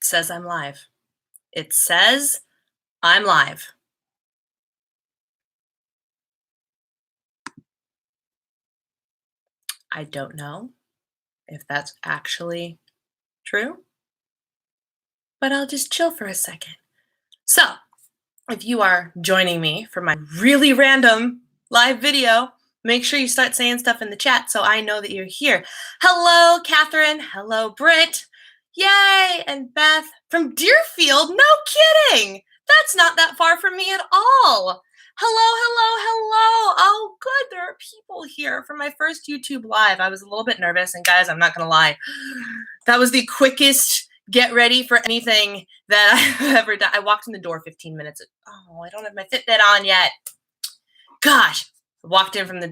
It says I'm live. It says I'm live. I don't know if that's actually true, but I'll just chill for a second. So, if you are joining me for my really random live video, make sure you start saying stuff in the chat so I know that you're here. Hello, Catherine. Hello, Britt. Yay! And Beth from Deerfield. No kidding. That's not that far from me at all. Hello. Oh, good. There are people here for my first YouTube live. I was a little bit nervous, and guys, I'm not going to lie. That was the quickest get ready for anything that I've ever done. I walked in the door 15 minutes. Oh, I don't have my Fitbit on yet. Gosh, I walked in the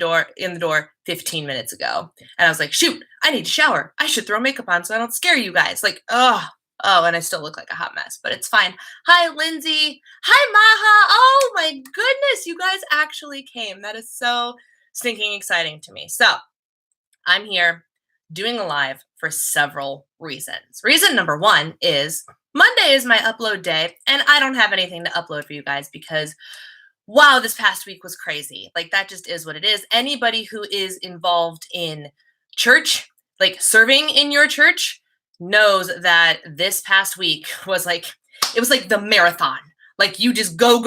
door 15 minutes ago. And I was like, shoot, I need to shower. I should throw makeup on so I don't scare you guys. Like, oh, and I still look like a hot mess, but it's fine. Hi, Lindsay. Hi, Maha. Oh my goodness, you guys actually came. That is so stinking exciting to me. So I'm here doing a live for several reasons. Reason number one is Monday is my upload day, and I don't have anything to upload for you guys because, wow, this past week was crazy. Like, that just is what it is. Anybody who is involved in church, like serving in your church, knows that this past week was like, it was like the marathon. Like, you just go.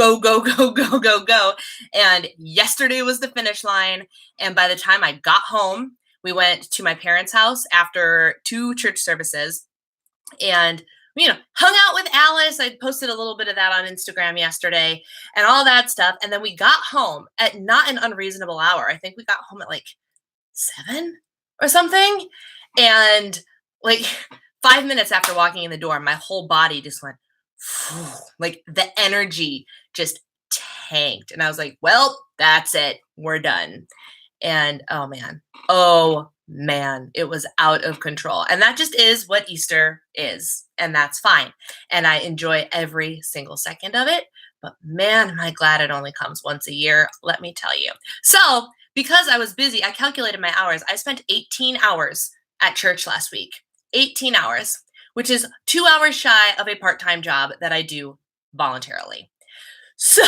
And yesterday was the finish line. And by the time I got home, we went to my parents' house after 2 church services and, hung out with Alice. I posted a little bit of that on Instagram yesterday and all that stuff. And then we got home at not an unreasonable hour. I think we got home at like 7 or something. And like 5 minutes after walking in the door, my whole body just went, like the energy just tanked. And I was like, well, that's it. We're done. And oh man, it was out of control. And that just is what Easter is. And that's fine. And I enjoy every single second of it. But man, am I glad it only comes once a year, let me tell you. So because I was busy, I calculated my hours. I spent 18 hours at church last week. 18 hours, which is 2 hours shy of a part-time job that I do voluntarily. So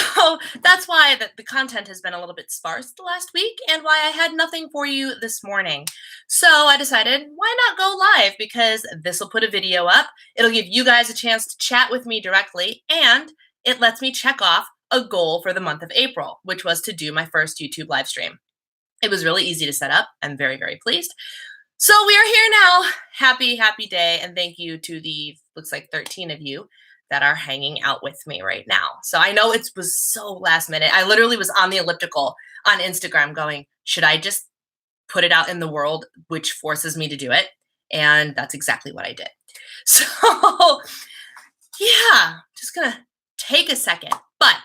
that's why the content has been a little bit sparse the last week and why I had nothing for you this morning. So I decided, why not go live? Because this will put a video up. It'll give you guys a chance to chat with me directly, and it lets me check off a goal for the month of April, which was to do my first YouTube live stream. It was really easy to set up. I'm very, very pleased. So we are here now. Happy day. And thank you to the, looks like 13 of you that are hanging out with me right now. So I know it was so last minute. I literally was on the elliptical on Instagram going, should I just put it out in the world, which forces me to do it? And that's exactly what I did. So yeah, just gonna take a second. But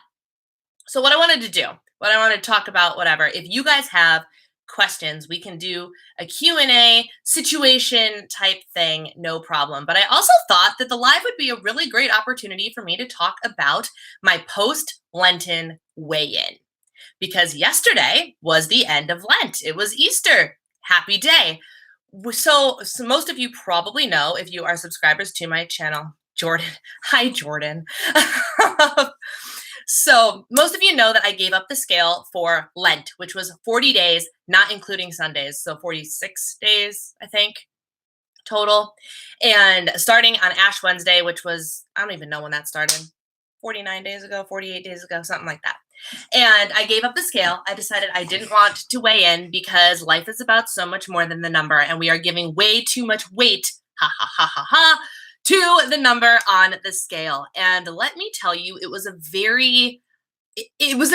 so what I wanted to do, what I want to talk about, whatever, if you guys have questions, we can do a Q&A situation type thing, no problem. But I also thought that the live would be a really great opportunity for me to talk about my post-Lenten weigh-in, because yesterday was the end of Lent. It was Easter. Happy day. So most of you probably know, if you are subscribers to my channel, Jordan. Hi, Jordan. So most of you know that I gave up the scale for Lent, which was 40 days, not including Sundays. So 46 days, I think, total. And starting on Ash Wednesday, which was, I don't even know when that started, 49 days ago, 48 days ago, something like that. And I gave up the scale. I decided I didn't want to weigh in because life is about so much more than the number. And we are giving way too much weight, to the number on the scale. And let me tell you, it was a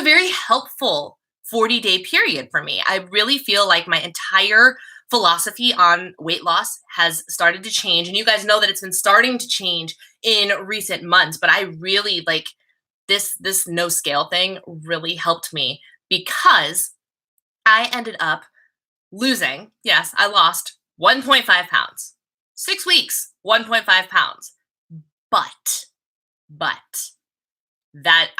very helpful 40-day period for me. I really feel like my entire philosophy on weight loss has started to change. And you guys know that it's been starting to change in recent months, but I really like this no scale thing really helped me because I ended up losing, yes, I lost 1.5 pounds. 6 weeks, 1.5 pounds. But that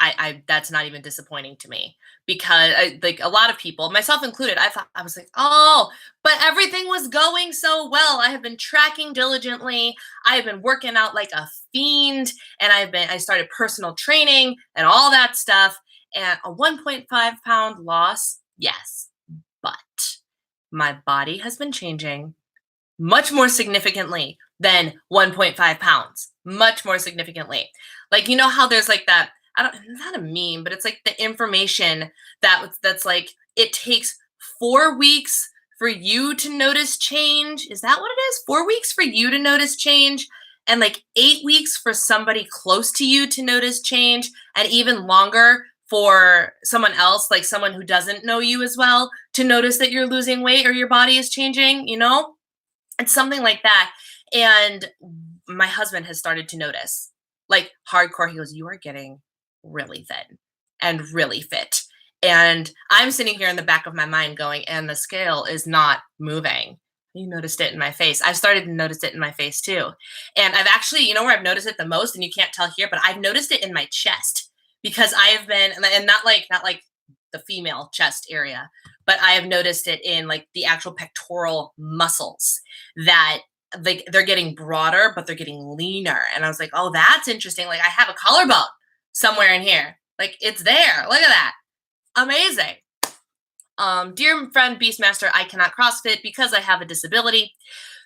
that's not even disappointing to me, because like a lot of people, myself included, I was like, oh, but everything was going so well. I have been tracking diligently. I have been working out like a fiend, and I started personal training and all that stuff. And a 1.5 pound loss, yes, but my body has been changing much more significantly than 1.5 pounds, much more significantly. Like, you know how there's like that, I don't, not a meme, but it's like the information that's like, it takes 4 weeks for you to notice change. Is that what it is? 4 weeks for you to notice change, and like 8 weeks for somebody close to you to notice change, and even longer for someone else, like someone who doesn't know you as well, to notice that you're losing weight or your body is changing, you know? It's something like that. And my husband has started to notice, like hardcore. He goes, "You are getting really thin and really fit." And I'm sitting here in the back of my mind going, and the scale is not moving. You noticed it in my face. I've started to notice it in my face too. And I've actually, you know where I've noticed it the most, and you can't tell here, but I've noticed it in my chest, because I have been, and not like the female chest area, but I have noticed it in like the actual pectoral muscles, that like they're getting broader, but they're getting leaner. And I was like, oh, that's interesting. Like I have a collarbone somewhere in here. Like it's there. Look at that. Amazing. Dear friend Beastmaster, I cannot CrossFit because I have a disability.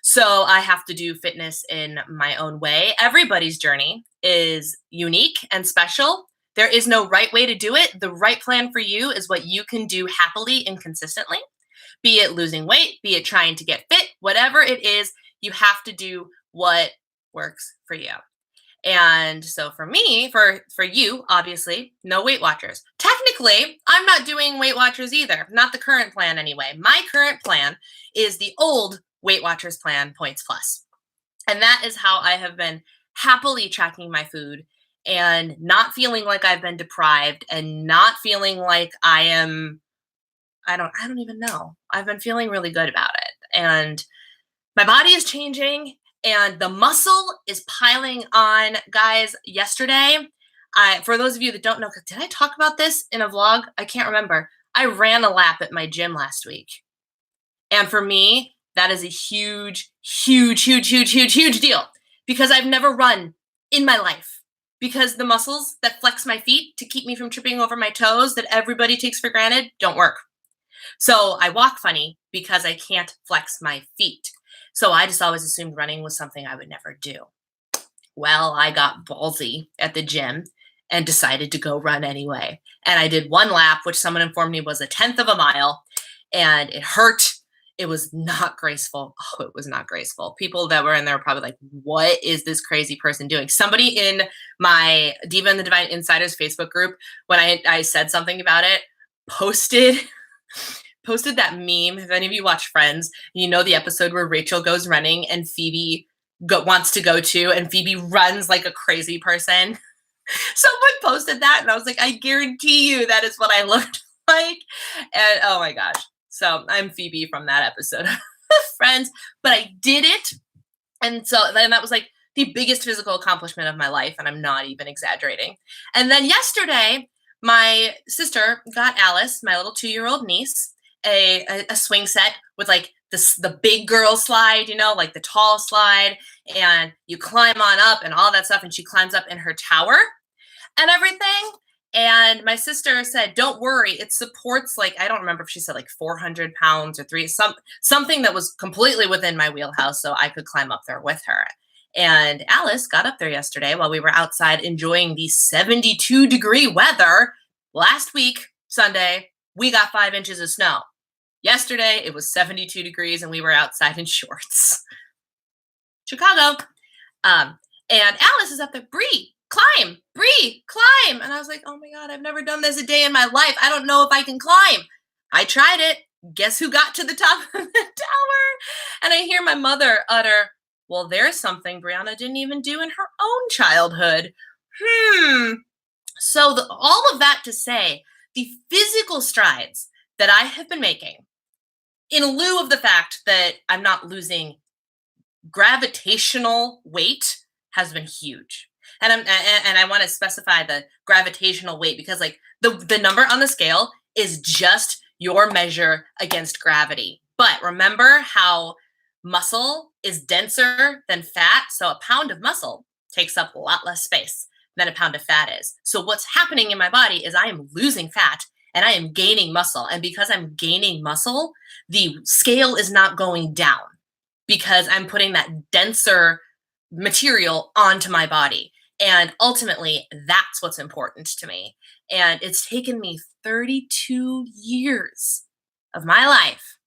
So I have to do fitness in my own way. Everybody's journey is unique and special. There is no right way to do it. The right plan for you is what you can do happily and consistently. Be it losing weight, be it trying to get fit, whatever it is, you have to do what works for you. And so for me, for you, obviously, no Weight Watchers. Technically, I'm not doing Weight Watchers either. Not the current plan anyway. My current plan is the old Weight Watchers plan, Points Plus. And that is how I have been happily tracking my food and not feeling like I've been deprived, and not feeling like I don't even know. I've been feeling really good about it. And my body is changing, and the muscle is piling on. Guys, yesterday, for those of you that don't know, did I talk about this in a vlog? I can't remember. I ran a lap at my gym last week. And for me, that is a huge, huge, huge, huge, huge, huge deal, because I've never run in my life, because the muscles that flex my feet to keep me from tripping over my toes that everybody takes for granted don't work. So I walk funny because I can't flex my feet. So I just always assumed running was something I would never do. Well, I got ballsy at the gym and decided to go run anyway. And I did 1 lap, which someone informed me was 1/10 of a mile, and it hurt. It was not graceful. Oh, it was not graceful. People that were in there were probably like, what is this crazy person doing? Somebody in my Diva and the Divine Insiders Facebook group, when I said something about it, posted that meme. If any of you watch Friends, you know the episode where Rachel goes running and Phoebe wants to go too, and Phoebe runs like a crazy person. Someone posted that, and I was like, I guarantee you that is what I looked like. And oh my gosh. So I'm Phoebe from that episode of Friends, but I did it. And so then that was like the biggest physical accomplishment of my life, and I'm not even exaggerating. And then yesterday, my sister got Alice, my little 2-year-old niece, a swing set with like the big girl slide, you know, like the tall slide, and you climb on up and all that stuff, and she climbs up in her tower and everything. And my sister said, don't worry, it supports, like, I don't remember if she said like 400 pounds or something that was completely within my wheelhouse, so I could climb up there with her. And Alice got up there yesterday while we were outside enjoying the 72-degree weather. Last week, Sunday, we got 5 inches of snow. Yesterday, it was 72 degrees and we were outside in shorts. Chicago. And Alice is up there, Bree, climb, Bree, climb. And I was like, oh my God, I've never done this a day in my life. I don't know if I can climb. I tried it. Guess who got to the top of the tower? And I hear my mother utter, well, there's something Brianna didn't even do in her own childhood. So all of that to say, the physical strides that I have been making, in lieu of the fact that I'm not losing gravitational weight, has been huge. And I want to specify the gravitational weight, because like the number on the scale is just your measure against gravity. But remember how Muscle is denser than fat, so a pound of muscle takes up a lot less space than a pound of fat is. So what's happening in my body is I am losing fat and I am gaining muscle. And because I'm gaining muscle, the scale is not going down because I'm putting that denser material onto my body. And ultimately, that's what's important to me. And it's taken me 32 years of my life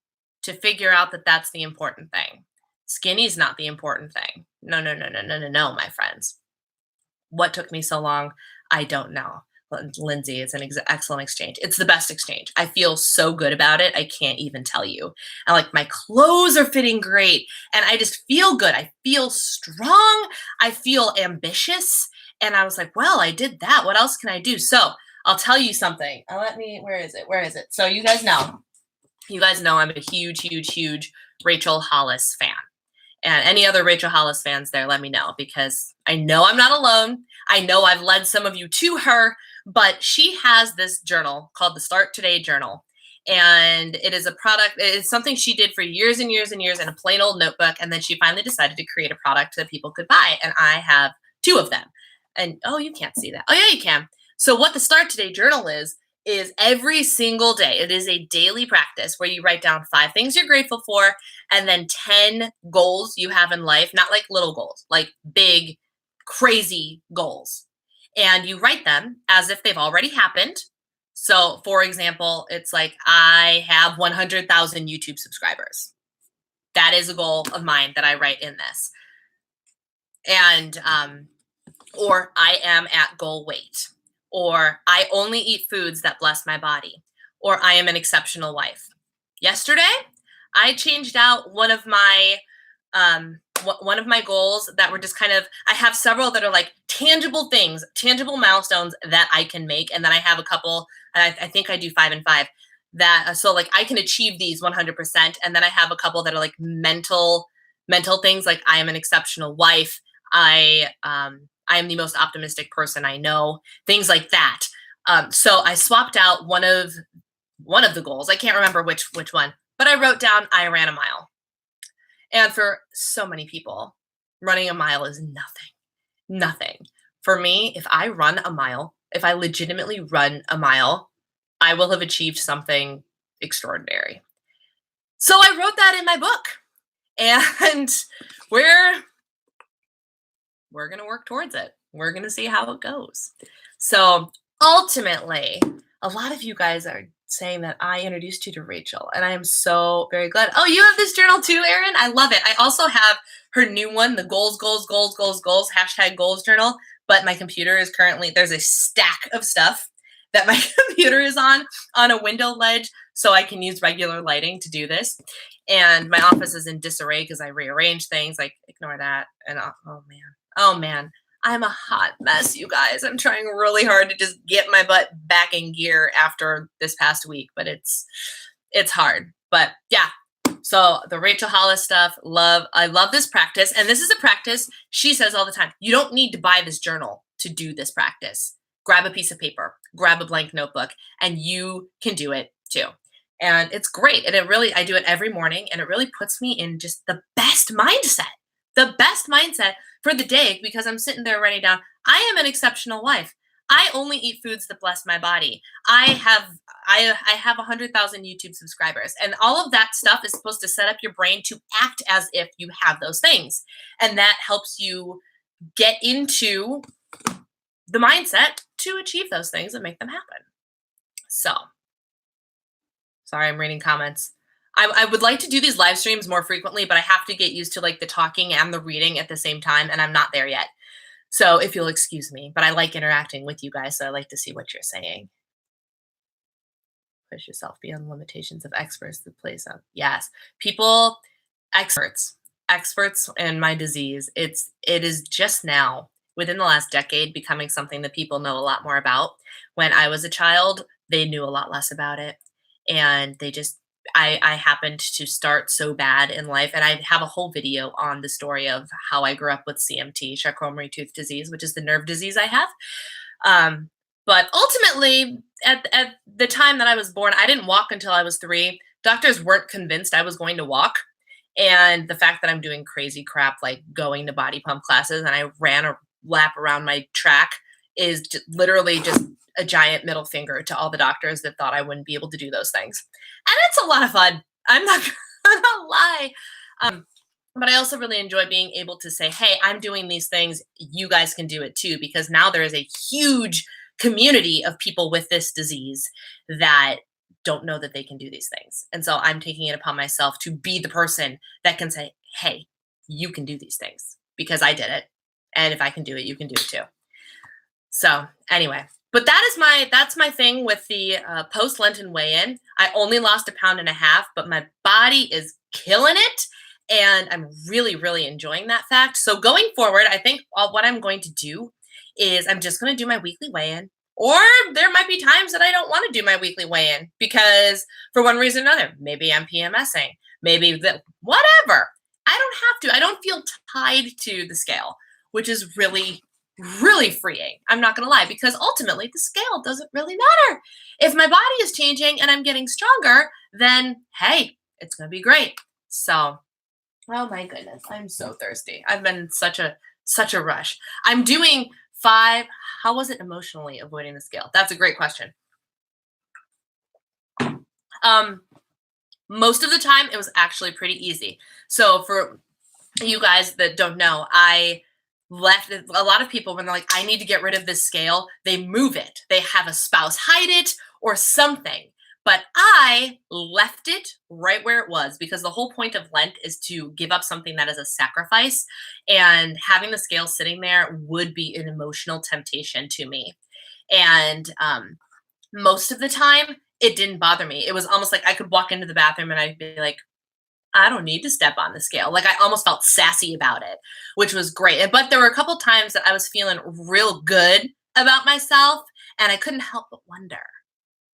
to figure out that that's the important thing. Skinny's not the important thing. No, no, no, no, no, no, no, my friends. What took me so long? I don't know. Lindsay, it's an excellent exchange. It's the best exchange. I feel so good about it. I can't even tell you. I like my clothes are fitting great and I just feel good. I feel strong. I feel ambitious. And I was like, well, I did that. What else can I do? So I'll tell you something. Where is it? Where is it? So you guys know I'm a huge, huge, huge Rachel Hollis fan. And any other Rachel Hollis fans there, let me know because I know I'm not alone. I know I've led some of you to her, but she has this journal called the Start Today Journal. And it is a product, it's something she did for years and years and years in a plain old notebook. And then she finally decided to create a product that people could buy. And I have 2 of them. And oh, you can't see that. Oh, yeah, you can. So what the Start Today Journal is every single day. It is a daily practice where you write down 5 things you're grateful for and then 10 goals you have in life, not like little goals, like big, crazy goals. And you write them as if they've already happened. So, for example, it's like, I have 100,000 YouTube subscribers. That is a goal of mine that I write in this. And, or I am at goal weight. Or I only eat foods that bless my body, or I am an exceptional wife. Yesterday, I changed out one of my goals that were just kind of, I have several that are like tangible things, tangible milestones that I can make. And then I have a couple, and I think I do 5 and 5 that, so like I can achieve these 100%. And then I have a couple that are like mental things, like I am an exceptional wife. I am the most optimistic person I know, things like that. So I swapped out one of the goals. I can't remember which one, but I wrote down I ran a mile. And for so many people, running a mile is nothing. For me, if I run a mile, if I legitimately run a mile, I will have achieved something extraordinary. So I wrote that in my book, and we're going to work towards it. We're going to see how it goes. So ultimately, a lot of you guys are saying that I introduced you to Rachel, and I am so very glad. Oh, you have this journal too, Erin? I love it. I also have her new one, the goals, #goals journal, but my computer is currently, there's a stack of stuff that my computer is on a window ledge, so I can use regular lighting to do this. And my office is in disarray because I rearranged things, like ignore that. And oh man, I'm a hot mess, you guys. I'm trying really hard to just get my butt back in gear after this past week, but it's hard. But yeah, so the Rachel Hollis stuff, I love this practice. And this is a practice she says all the time. You don't need to buy this journal to do this practice. Grab a piece of paper, grab a blank notebook, and you can do it too. And it's great. And I do it every morning, and it really puts me in just the best mindset for the day, because I'm sitting there writing down, I am an exceptional wife. I only eat foods that bless my body. I have 100,000 YouTube subscribers, and all of that stuff is supposed to set up your brain to act as if you have those things. And that helps you get into the mindset to achieve those things and make them happen. So, sorry, I'm reading comments. I would like to do these live streams more frequently, but I have to get used to like the talking and the reading at the same time, and I'm not there yet. So if you'll excuse me, but I like interacting with you guys, so I like to see what you're saying. Push yourself beyond the limitations of experts to place up. Yes, experts in my disease. It is just now, within the last decade, becoming something that people know a lot more about. When I was a child, they knew a lot less about it, and I happened to start so bad in life, and I have a whole video on the story of how I grew up with CMT, Charcot-Marie-Tooth disease, which is the nerve disease I have. But ultimately, at the time that I was born, I didn't walk until I was 3. Doctors weren't convinced I was going to walk, And the fact that I'm doing crazy crap like going to body pump classes and I ran a lap around my track is literally just a giant middle finger to all the doctors that thought I wouldn't be able to do those things. And it's a lot of fun. I'm not gonna lie. Um, but I also really enjoy being able to say, hey, I'm doing these things. You guys can do it too, because now there is a huge community of people with this disease that don't know that they can do these things. And so I'm taking it upon myself to be the person that can say, hey, you can do these things because I did it. And if I can do it, you can do it too. So anyway, but that's my thing with the post-Lenten weigh-in. I only lost 1.5 pounds, but my body is killing it. And I'm really, really enjoying that fact. So going forward, I think what I'm going to do is I'm just going to do my weekly weigh-in. Or there might be times that I don't want to do my weekly weigh-in because for one reason or another, maybe I'm PMSing, maybe whatever. I don't have to. I don't feel tied to the scale, which is really, really freeing. I'm not going to lie, because ultimately the scale doesn't really matter. If my body is changing and I'm getting stronger, then hey, it's going to be great. So, oh my goodness, I'm so thirsty. I've been in such a rush. I'm doing 5. How was it emotionally avoiding the scale? That's a great question. Most of the time it was actually pretty easy. So for you guys that don't know, I left a lot of people when they're like, I need to get rid of this scale, they move it. They have a spouse hide it or something. But I left it right where it was because the whole point of Lent is to give up something that is a sacrifice. And having the scale sitting there would be an emotional temptation to me. And most of the time, it didn't bother me. It was almost like I could walk into the bathroom and I'd be like, I don't need to step on the scale. Like I almost felt sassy about it, which was great. But there were a couple times that I was feeling real good about myself and I couldn't help but wonder,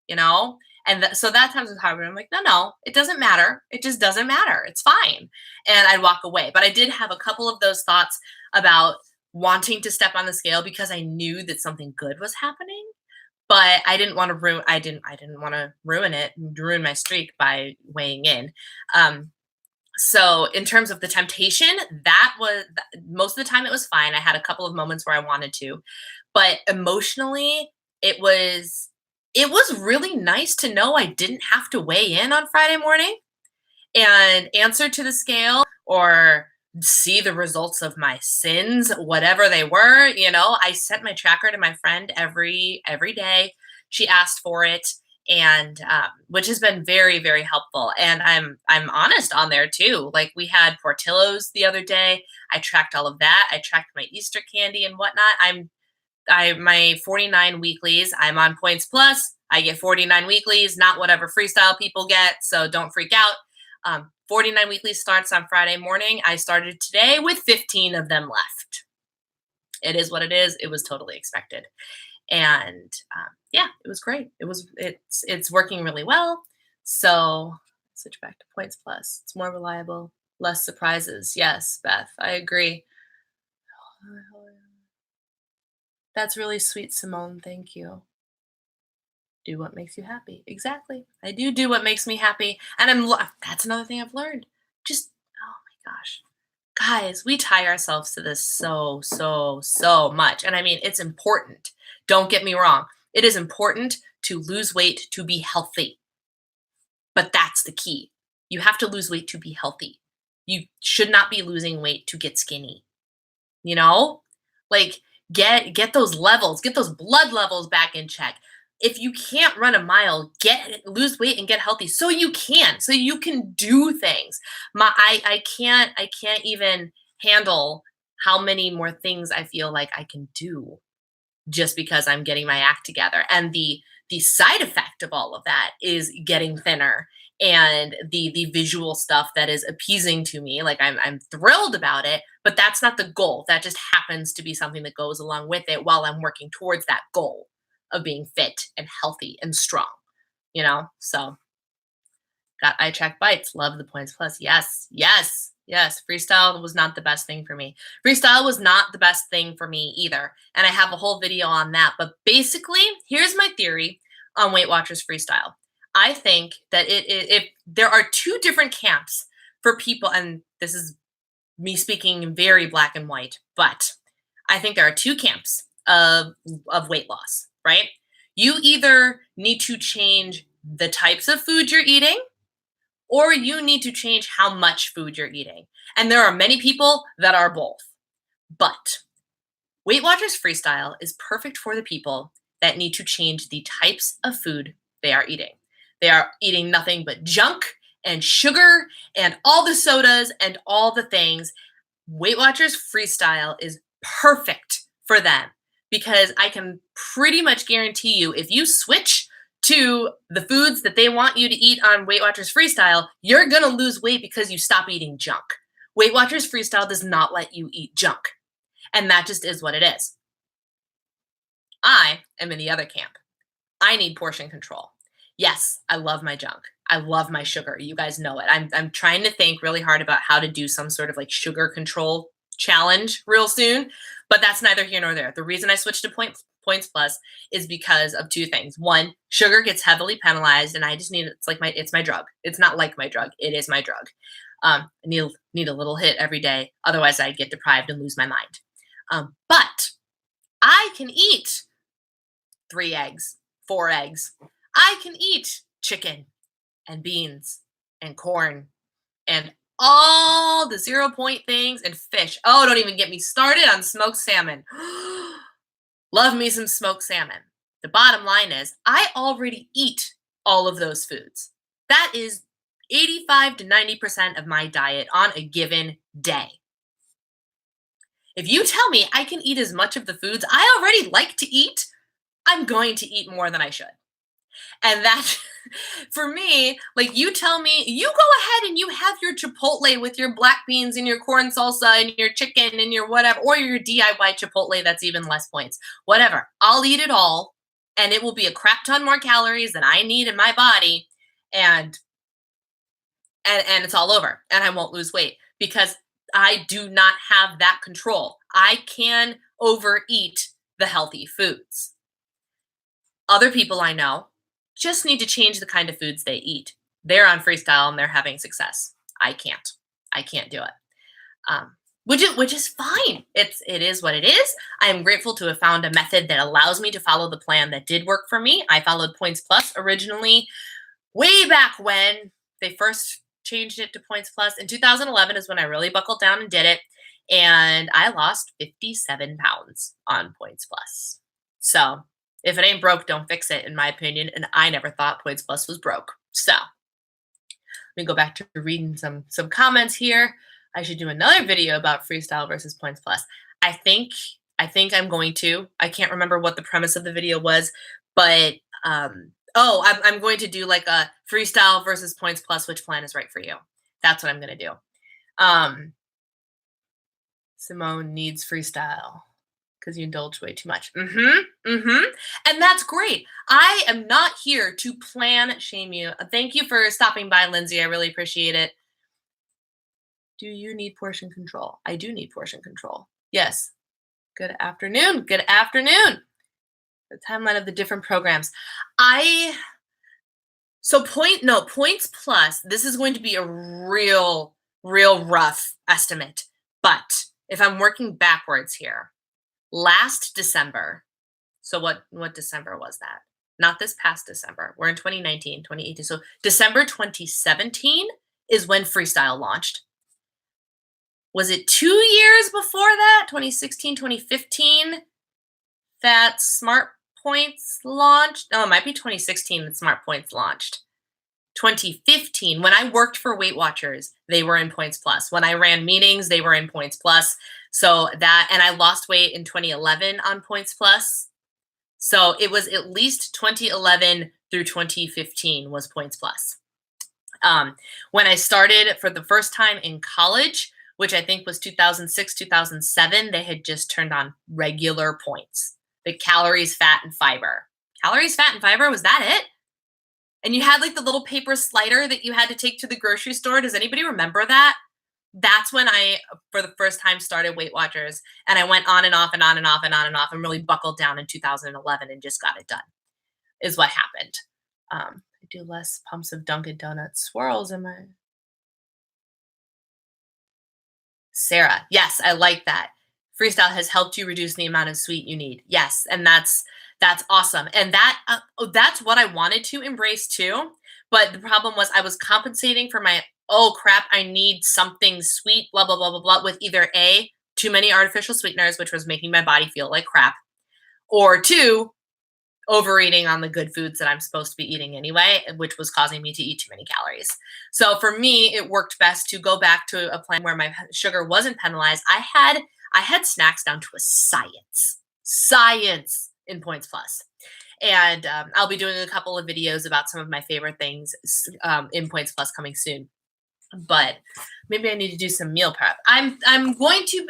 you know? And so that times was hard. But I'm like, no, it doesn't matter. It just doesn't matter. It's fine. And I'd walk away. But I did have a couple of those thoughts about wanting to step on the scale because I knew that something good was happening. But I didn't want to ruin. I didn't want to ruin my streak by weighing in. So in terms of the temptation, that was most of the time it was fine. I had a couple of moments where I wanted to, but emotionally, it was really nice to know I didn't have to weigh in on Friday morning and answer to the scale or see the results of my sins, whatever they were. I sent my tracker to my friend every day. She asked for it, and which has been very, very helpful. And I'm honest on there too. Like we had Portillo's the other day. I tracked all of that. I tracked my Easter candy and whatnot. My 49 weeklies, I'm on Points Plus. I get 49 weeklies, not whatever freestyle people get. So don't freak out. 49 weeklies starts on Friday morning. I started today with 15 of them left. It is what it is. It was totally expected. And yeah, it was great. It's working really well. So switch back to Points Plus. It's more reliable, less surprises. Yes, Beth, I agree. That's really sweet, Simone. Thank you. Do what makes you happy. Exactly. I do what makes me happy. And that's another thing I've learned. Just, oh my gosh. Guys, we tie ourselves to this so, so, so much. And I mean, it's important. Don't get me wrong. It is important to lose weight to be healthy. But that's the key. You have to lose weight to be healthy. You should not be losing weight to get skinny. Like get those levels, get those blood levels back in check. If you can't run a mile, lose weight and get healthy so you can do things. I can't even handle how many more things I feel like I can do just because I'm getting my act together. And the side effect of all of that is getting thinner and the visual stuff that is appeasing to me. Like I'm thrilled about it, but that's not the goal. That just happens to be something that goes along with it while I'm working towards that goal of being fit and healthy and strong, So got eye track bites. Love the Points Plus. Yes. Freestyle was not the best thing for me. Freestyle was not the best thing for me either. And I have a whole video on that. But basically, here's my theory on Weight Watchers Freestyle. I think that if there are two different camps for people, and this is me speaking very black and white, but I think there are two camps of weight loss, right? You either need to change the types of food you're eating, or you need to change how much food you're eating. And there are many people that are both. But Weight Watchers Freestyle is perfect for the people that need to change the types of food they are eating. They are eating nothing but junk and sugar and all the sodas and all the things. Weight Watchers Freestyle is perfect for them because I can pretty much guarantee you if you switch to the foods that they want you to eat on Weight Watchers Freestyle, you're going to lose weight because you stop eating junk. Weight Watchers Freestyle does not let you eat junk. And that just is what it is. I am in the other camp. I need portion control. Yes, I love my junk. I love my sugar. You guys know it. I'm trying to think really hard about how to do some sort of like sugar control challenge real soon, but that's neither here nor there. The reason I switched to Points Plus is because of two things. One, sugar gets heavily penalized, and I just need it's my drug. It's not like my drug. It is my drug. I need a little hit every day. Otherwise, I get deprived and lose my mind. But I can eat 3 eggs, 4 eggs. I can eat chicken and beans and corn and all the 0 point things and fish. Oh, don't even get me started on smoked salmon. Love me some smoked salmon. The bottom line is I already eat all of those foods. That is 85 to 90% of my diet on a given day. If you tell me I can eat as much of the foods I already like to eat, I'm going to eat more than I should. And that, for me, like you tell me, you go ahead and you have your Chipotle with your black beans and your corn salsa and your chicken and your whatever, or your DIY Chipotle that's even less points. Whatever. I'll eat it all, and it will be a crap ton more calories than I need in my body, and it's all over, and I won't lose weight because I do not have that control. I can overeat the healthy foods. Other people I know just need to change the kind of foods they eat. They're on Freestyle and they're having success. I can't. I can't do it. Which is fine. It is what it is. I am grateful to have found a method that allows me to follow the plan that did work for me. I followed Points Plus originally way back when they first changed it to Points Plus. In 2011 is when I really buckled down and did it. And I lost 57 pounds on Points Plus. So if it ain't broke, don't fix it, in my opinion. And I never thought Points Plus was broke. So let me go back to reading some comments here. I should do another video about Freestyle versus Points Plus. I think I'm going to. I can't remember what the premise of the video was, but I'm going to do like a Freestyle versus Points Plus, which plan is right for you. That's what I'm going to do. Simone needs Freestyle because you indulge way too much. And that's great. I am not here to plan shame you. Thank you for stopping by, Lindsay. I really appreciate it. Do you need portion control? I do need portion control. Yes. Good afternoon. Good afternoon. The timeline of the different programs. Points Plus, this is going to be a real rough estimate. But if I'm working backwards here, last December, so what December was that? Not this past December. We're in 2019, 2018. So December 2017 is when Freestyle launched. Was it 2 years before that, 2016, 2015, that Smart Points launched? No, it might be 2016 that Smart Points launched. 2015, when I worked for Weight Watchers, they were in Points Plus. When I ran meetings, they were in Points Plus. So that, and I lost weight in 2011 on Points Plus. So it was at least 2011 through 2015 was Points Plus. When I started for the first time in college, which I think was 2006, 2007, they had just turned on regular points. The calories, fat, and fiber. Calories, fat, and fiber, was that it? And you had like the little paper slider that you had to take to the grocery store. Does anybody remember that? That's when I, for the first time, started Weight Watchers. And I went on and off and on and off and on and off and really buckled down in 2011 and just got it done, is what happened. I do less pumps of Dunkin' Donuts swirls in my Sarah, yes, I like that. Freestyle has helped you reduce the amount of sweet you need. Yes, and that's awesome. And that's what I wanted to embrace too. But the problem was I was compensating for my, oh crap, I need something sweet, blah blah blah blah blah, with either A, too many artificial sweeteners, which was making my body feel like crap, or two, overeating on the good foods that I'm supposed to be eating anyway, which was causing me to eat too many calories. So for me, it worked best to go back to a plan where my sugar wasn't penalized. I had snacks down to a science in Points Plus. And I'll be doing a couple of videos about some of my favorite things in Points Plus coming soon. But maybe I need to do some meal prep. I'm going to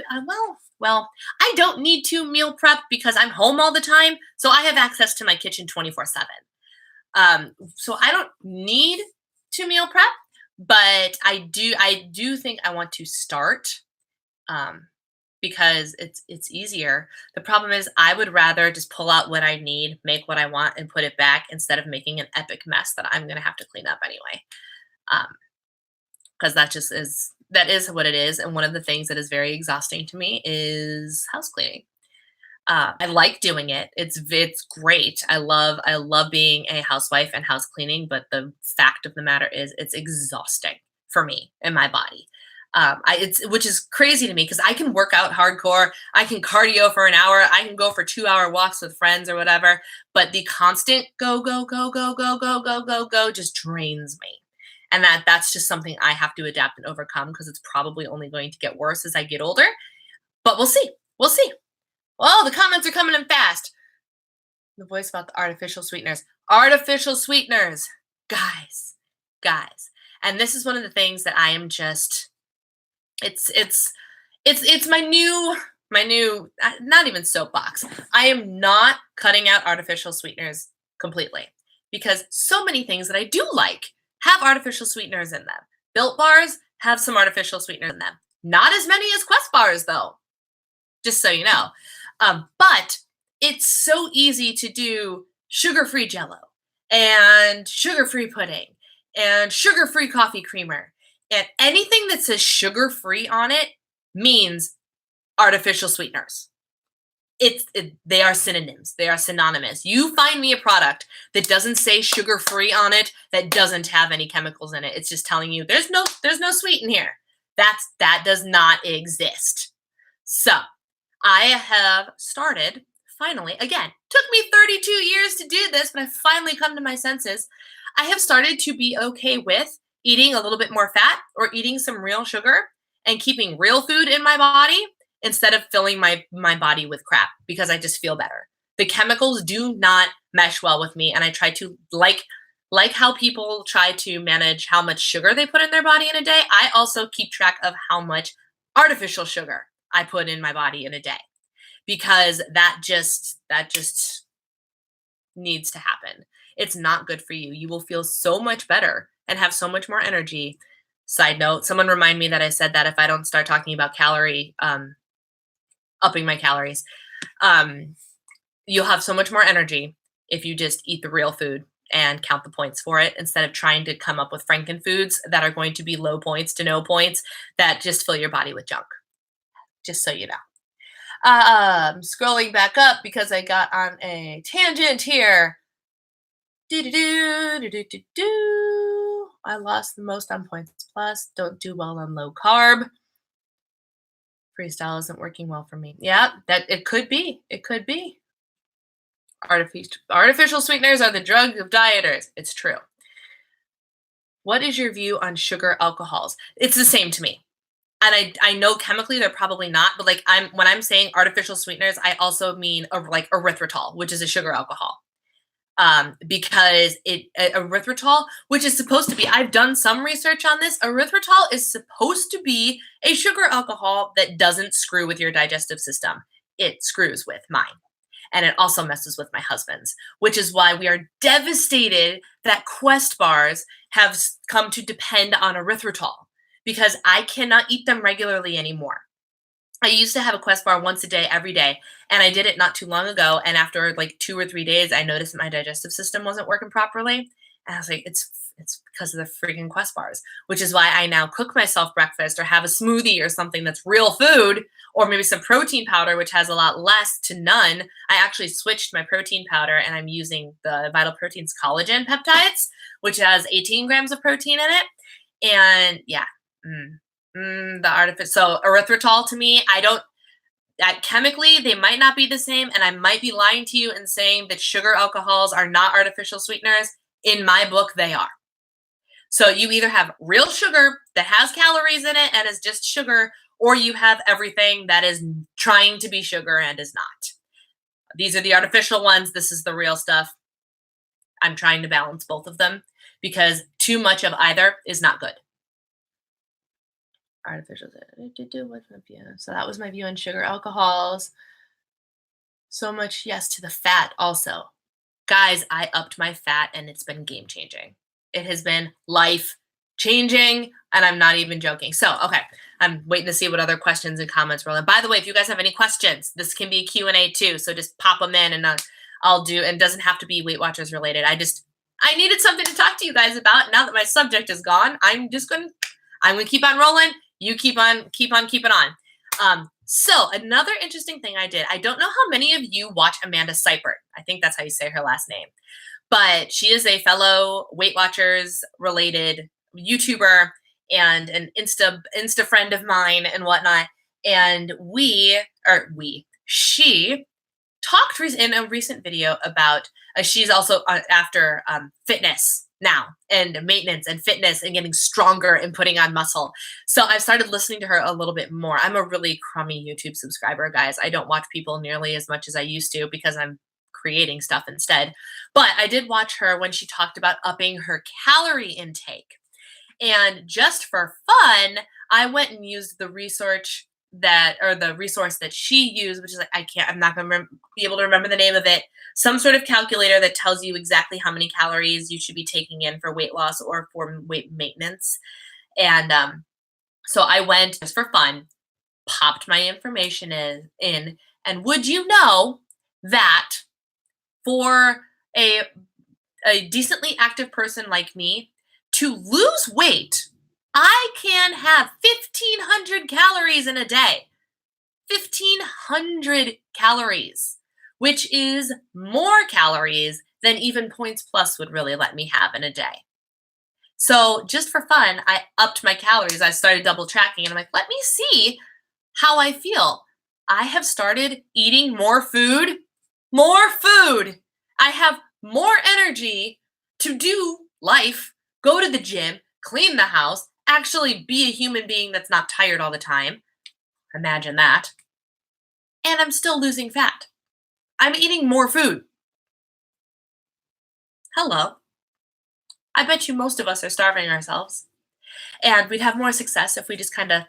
well, I don't need to meal prep because I'm home all the time, so I have access to my kitchen 24/7. So I don't need to meal prep, but I do think I want to start because it's easier. The problem is I would rather just pull out what I need, make what I want, and put it back instead of making an epic mess that I'm gonna have to clean up anyway. Because that is what it is. And one of the things that is very exhausting to me is house cleaning. I like doing it. It's great. I love being a housewife and house cleaning, but the fact of the matter is it's exhausting for me and my body. Which is crazy to me because I can work out hardcore, I can cardio for an hour, I can go for 2-hour walks with friends or whatever, but the constant go go go go go go go go go just drains me. And that's just something I have to adapt and overcome because it's probably only going to get worse as I get older. But we'll see. We'll see. Oh, the comments are coming in fast. The voice about the artificial sweeteners. Artificial sweeteners. Guys. And this is one of the things that I am just it's my new not even soapbox. I am not cutting out artificial sweeteners completely because so many things that I do like have artificial sweeteners in them. Built bars have some artificial sweeteners in them. Not as many as Quest bars, though, just so you know. But it's so easy to do sugar-free Jell-O and sugar-free pudding and sugar-free coffee creamer. And anything that says sugar-free on it means artificial sweeteners. They are synonyms. They are synonymous. You find me a product that doesn't say sugar-free on it, that doesn't have any chemicals in it. It's just telling you there's no sweet in here. That does not exist. So I have started, finally, again, took me 32 years to do this, but I've finally come to my senses. I have started to be okay with eating a little bit more fat or eating some real sugar and keeping real food in my body instead of filling my body with crap because I just feel better. The chemicals do not mesh well with me, and I try to, like how people try to manage how much sugar they put in their body in a day, I also keep track of how much artificial sugar I put in my body in a day because that just needs to happen. It's not good for you. You will feel so much better and have so much more energy. Side note, someone remind me that I said that if I don't start talking about upping my calories, you'll have so much more energy if you just eat the real food and count the points for it instead of trying to come up with frankenfoods that are going to be low points to no points that just fill your body with junk. Just so you know. Scrolling back up because I got on a tangent here. I lost the most on Points Plus. Don't do well on low carb. Freestyle isn't working well for me. Yeah, that it could be. It could be. Artificial sweeteners are the drug of dieters. It's true. What is your view on sugar alcohols? It's the same to me. And I know chemically they're probably not, but like when I'm saying artificial sweeteners, I also mean like erythritol, which is a sugar alcohol. Because erythritol, which is supposed to be, I've done some research on this. Erythritol is supposed to be a sugar alcohol that doesn't screw with your digestive system. It screws with mine. And it also messes with my husband's, which is why we are devastated that Quest bars have come to depend on erythritol because I cannot eat them regularly anymore. I used to have a Quest bar once a day, every day, and I did it not too long ago. And after like 2 or 3 days, I noticed that my digestive system wasn't working properly. And I was like, it's It's because of the freaking Quest bars, which is why I now cook myself breakfast or have a smoothie or something that's real food, or maybe some protein powder, which has a lot less to none. I actually switched my protein powder and I'm using the Vital Proteins collagen peptides, which has 18 grams of protein in it. And yeah, the artificial. So erythritol to me, I don't. Chemically, they might not be the same, and I might be lying to you and saying that sugar alcohols are not artificial sweeteners. In my book, they are. So you either have real sugar that has calories in it and is just sugar, or you have everything that is trying to be sugar and is not. These are the artificial ones. This is the real stuff. I'm trying to balance both of them because too much of either is not good. Artificial. So that was my view on sugar alcohols. So much yes to the fat also. Guys, I upped my fat and it's been game changing. It has been life changing and I'm not even joking. So, okay, I'm waiting to see what other questions and comments roll in. By the way, if you guys have any questions, this can be a Q&A too. So just pop them in and I'll do, and it doesn't have to be Weight Watchers related. I needed something to talk to you guys about. Now that my subject is gone, I'm going to keep on rolling. You keep on keeping on. So another interesting thing I did, I don't know how many of you watch Amanda Seipert. I think that's how you say her last name. But she is a fellow Weight Watchers related YouTuber and an Insta friend of mine and whatnot. And she talked in a recent video about, she's also after fitness now and maintenance and fitness and getting stronger and putting on muscle. So I've started listening to her a little bit more. I'm a really crummy YouTube subscriber, guys. I don't watch people nearly as much as I used to because I'm creating stuff instead. But I did watch her when she talked about upping her calorie intake. And just for fun, I went and used the resource that she used, which is I'm not going to be able to remember the name of it. Some sort of calculator that tells you exactly how many calories you should be taking in for weight loss or for weight maintenance. And so I went just for fun, popped my information in, and would you know that for a decently active person like me to lose weight, I can have 1,500 calories in a day. 1,500 calories, which is more calories than even Points Plus would really let me have in a day. So just for fun, I upped my calories. I started double tracking and I'm like, let me see how I feel. I have started eating more food. I have more energy to do life, go to the gym, clean the house, actually be a human being that's not tired all the time. Imagine that. And I'm still losing fat. I'm eating more food. Hello. I bet you most of us are starving ourselves. And we'd have more success if we just kind of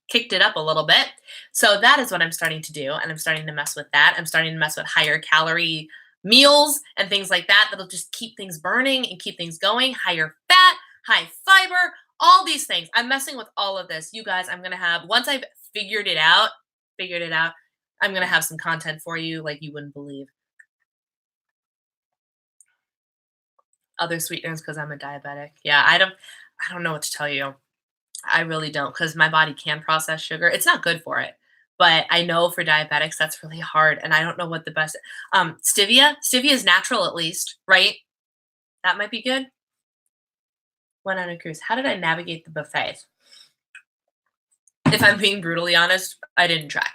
kicked it up a little bit. So that is what I'm starting to do. And I'm starting to mess with that. I'm starting to mess with higher calorie meals and things like that. That'll just keep things burning and keep things going. Higher fat, high fiber, all these things. I'm messing with all of this. You guys, I'm going to have, once I've figured it out, I'm going to have some content for you like you wouldn't believe. Other sweeteners because I'm a diabetic. Yeah, I don't know what to tell you. I really don't, because my body can process sugar. It's not good for it. But I know for diabetics, that's really hard. And I don't know what the best, stevia is natural at least, right? That might be good. Went on a cruise. How did I navigate the buffet? If I'm being brutally honest, I didn't track.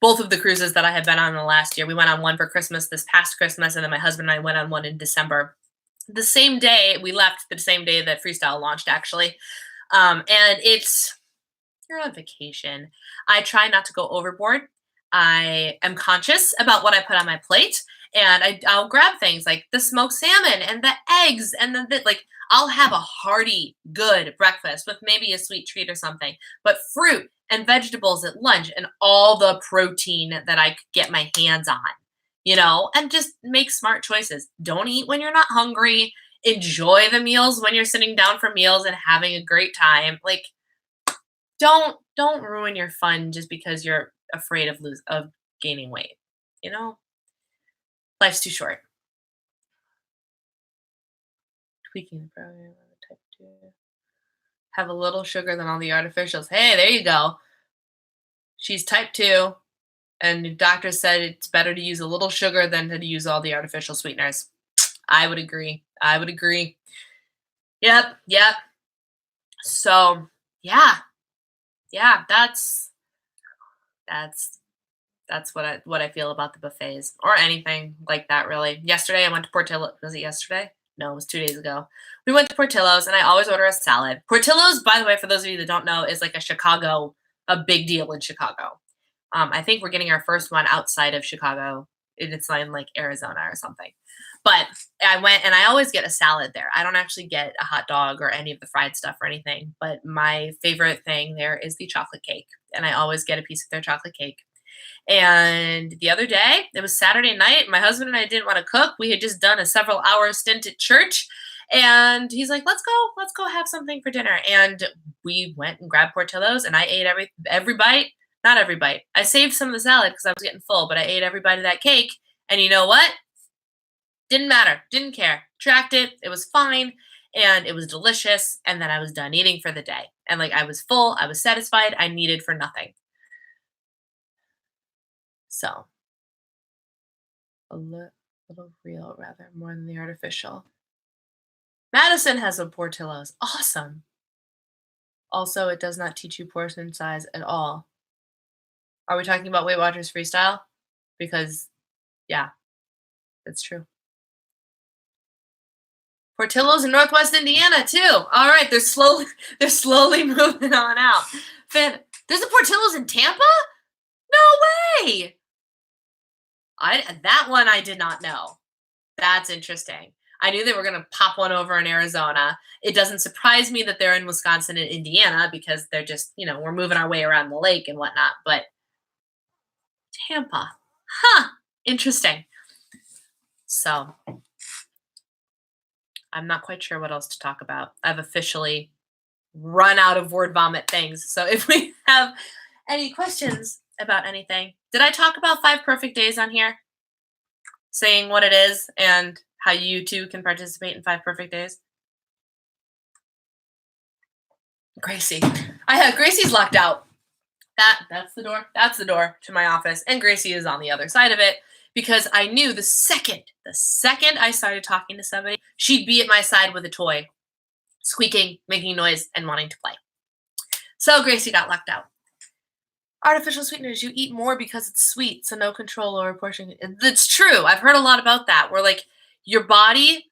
Both of the cruises that I had been on the last year, we went on one for Christmas, this past Christmas, and then my husband and I went on one in December. The same day, we left the same day that Freestyle launched, actually. And you're on vacation. I try not to go overboard. I am conscious about what I put on my plate, and I'll grab things like the smoked salmon and the eggs, and I'll have a hearty, good breakfast with maybe a sweet treat or something, but fruit and vegetables at lunch and all the protein that I could get my hands on, and just make smart choices. Don't eat when you're not hungry. Enjoy the meals when you're sitting down for meals and having a great time. Don't ruin your fun just because you're afraid of gaining weight. Life's too short. Tweaking the program of the type 2. Have a little sugar than all the artificials. Hey, there you go. She's type 2, and the doctor said it's better to use a little sugar than to use all the artificial sweeteners. I would agree. I would agree. Yep, yep. So, yeah. Yeah, that's what I feel about the buffets or anything like that really. Yesterday I went to Portillo's. Was it yesterday? No, it was 2 days ago. We went to Portillo's and I always order a salad. Portillo's, by the way, for those of you that don't know, is like a big deal in Chicago. I think we're getting our first one outside of Chicago. It's in like Arizona or something. But I went and I always get a salad there. I don't actually get a hot dog or any of the fried stuff or anything. But my favorite thing there is the chocolate cake. And I always get a piece of their chocolate cake. And the other day, it was Saturday night. My husband and I didn't want to cook. We had just done a several hour stint at church. And he's like, let's go have something for dinner. And we went and grabbed Portillo's and I ate every bite. Not every bite. I saved some of the salad because I was getting full, but I ate every bite of that cake. And you know what? Didn't matter. Didn't care. Tracked it. It was fine. And it was delicious. And then I was done eating for the day. And like I was full. I was satisfied. I needed for nothing. So a little real rather more than the artificial. Madison has a Portillo's. Awesome. Also, it does not teach you portion size at all. Are we talking about Weight Watchers Freestyle? Because, yeah, that's true. Portillo's in Northwest Indiana too. All right, they're slowly moving on out. Finn, there's a Portillo's in Tampa? No way. That one I did not know. That's interesting. I knew they were going to pop one over in Arizona. It doesn't surprise me that they're in Wisconsin and Indiana because they're just, we're moving our way around the lake and whatnot. But Tampa. Huh. Interesting. So I'm not quite sure what else to talk about. I've officially run out of word vomit things. So if we have any questions about anything, did I talk about 5 perfect days on here? Saying what it is and how you too can participate in 5 perfect days? Gracie. Gracie's locked out. That's the door. That's the door to my office. And Gracie is on the other side of it because I knew the second I started talking to somebody, she'd be at my side with a toy, squeaking, making noise, and wanting to play. So Gracie got locked out. Artificial sweeteners, you eat more because it's sweet, so no control over portion. It's true. I've heard a lot about that, where like your body,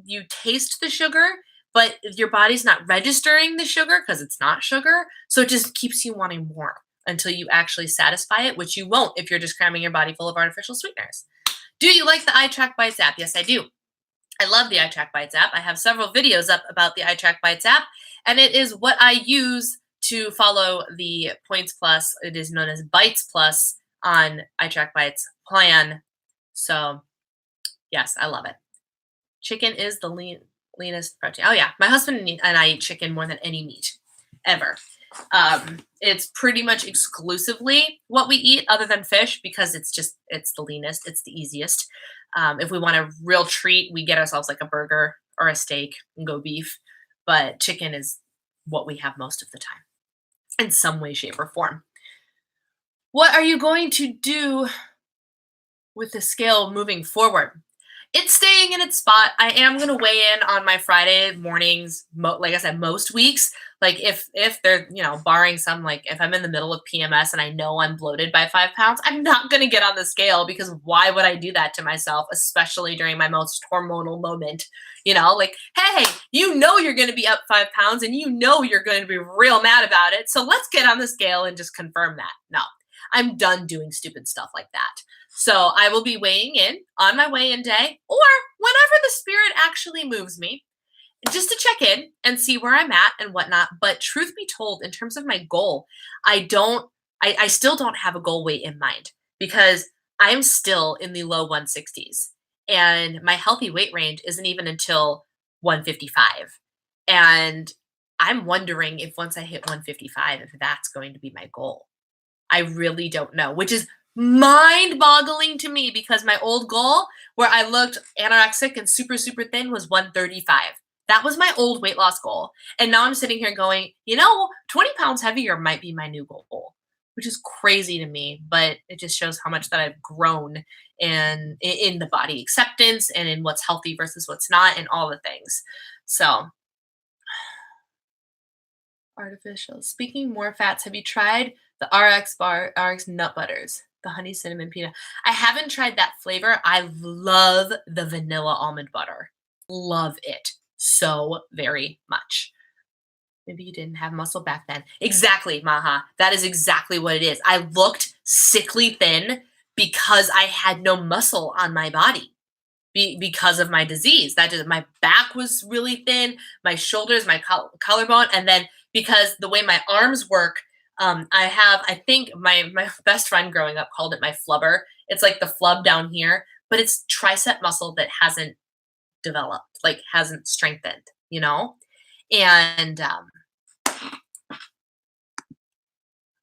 you taste the sugar, but your body's not registering the sugar because it's not sugar, so it just keeps you wanting more until you actually satisfy it, which you won't if you're just cramming your body full of artificial sweeteners. Do you like the iTrack Bites app? Yes, I do. I love the iTrack Bites app. I have several videos up about the iTrack Bites app, and it is what I use to follow the Points Plus. It is known as Bites Plus on iTrack Bites plan. So, yes, I love it. Chicken is the leanest protein. Oh, yeah. My husband and I eat chicken more than any meat ever. It's pretty much exclusively what we eat other than fish because it's the leanest. It's the easiest. If we want a real treat, we get ourselves like a burger or a steak and go beef. But chicken is what we have most of the time in some way, shape, or form. What are you going to do with the scale moving forward? It's staying in its spot. I am going to weigh in on my Friday mornings, like I said, most weeks. Like if they're, barring some, like if I'm in the middle of PMS and I know I'm bloated by 5 pounds, I'm not going to get on the scale because why would I do that to myself, especially during my most hormonal moment? Like, hey, you're going to be up 5 pounds and you're going to be real mad about it. So let's get on the scale and just confirm that. No, I'm done doing stupid stuff like that. So I will be weighing in on my weigh-in day or whenever the spirit actually moves me, just to check in and see where I'm at and whatnot. But truth be told, in terms of my goal, I still don't have a goal weight in mind because I'm still in the low 160s and my healthy weight range isn't even until 155. And I'm wondering if once I hit 155, if that's going to be my goal. I really don't know, which is mind-boggling to me because my old goal where I looked anorexic and super, super thin was 135. That was my old weight loss goal. And now I'm sitting here going, 20 pounds heavier might be my new goal, which is crazy to me, but it just shows how much that I've grown and in the body acceptance and in what's healthy versus what's not and all the things. So artificial. Speaking more fats, have you tried the RX nut butters? The honey cinnamon peanut. I haven't tried that flavor. I love the vanilla almond butter. Love it so very much. Maybe you didn't have muscle back then. Exactly, Maha. That is exactly what it is. I looked sickly thin because I had no muscle on my body because of my disease. My back was really thin, my shoulders, my collarbone, and then because the way my arms work, I think my best friend growing up called it my flubber. It's like the flub down here, but it's tricep muscle that hasn't developed, like hasn't strengthened, And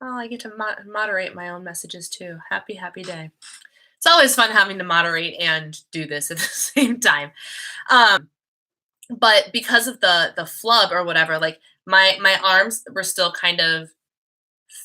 I get to moderate my own messages too. Happy day. It's always fun having to moderate and do this at the same time. But because of the flub or whatever, like my arms were still kind of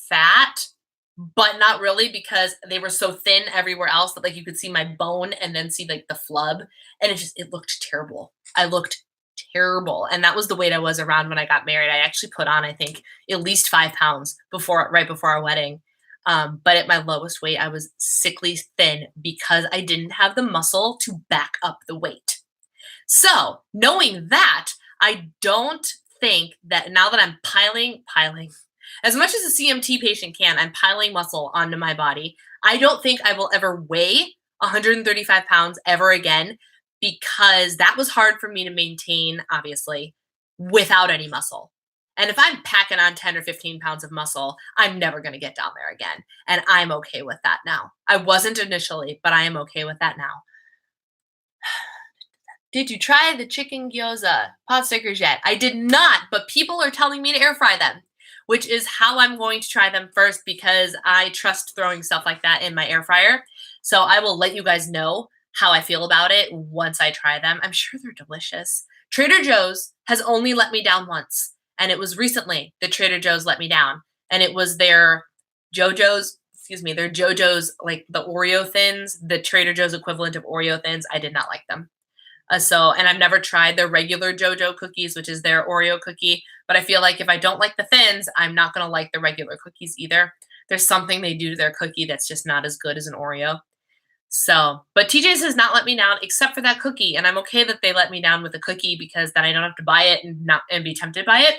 fat, but not really because they were so thin everywhere else that like you could see my bone and then see like the flub, and it looked terrible. I looked terrible, and that was the weight I was around when I got married. I actually put on, I think, at least 5 pounds right before our wedding. But at my lowest weight, I was sickly thin because I didn't have the muscle to back up the weight. So knowing that, I don't think that now that I'm piling, as much as a CMT patient can, I'm piling muscle onto my body. I don't think I will ever weigh 135 pounds ever again because that was hard for me to maintain, obviously, without any muscle. And if I'm packing on 10 or 15 pounds of muscle, I'm never going to get down there again. And I'm okay with that now. I wasn't initially, but I am okay with that now. Did you try the chicken gyoza pot stickers yet? I did not, but people are telling me to air fry them, which is how I'm going to try them first because I trust throwing stuff like that in my air fryer. So I will let you guys know how I feel about it once I try them. I'm sure they're delicious. Trader Joe's has only let me down once, and it was recently that Trader Joe's let me down, and it was their JoJo's, like the Oreo thins, the Trader Joe's equivalent of Oreo thins. I did not like them. And I've never tried their regular JoJo cookies, which is their Oreo cookie. But I feel like if I don't like the thins, I'm not going to like the regular cookies either. There's something they do to their cookie that's just not as good as an Oreo. So, but TJ's has not let me down except for that cookie. And I'm okay that they let me down with the cookie because then I don't have to buy it and be tempted by it.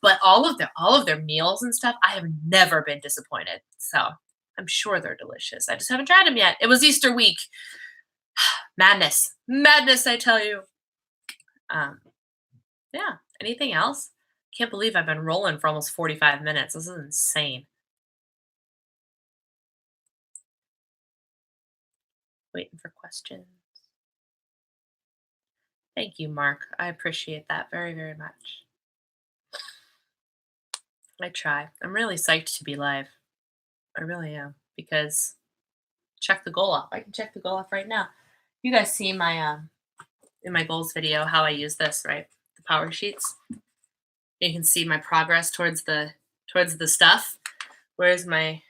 But all of their meals and stuff, I have never been disappointed. So I'm sure they're delicious. I just haven't tried them yet. It was Easter week. Madness, I tell you. Yeah. Anything else? Can't believe I've been rolling for almost 45 minutes. This is insane. Waiting for questions. Thank you, Mark. I appreciate that very, very much. I try. I'm really psyched to be live. I really am because check the goal off. I can check the goal off right now. You guys see my in my goals video how I use this, right? The power sheets. You can see my progress towards the stuff. Where's my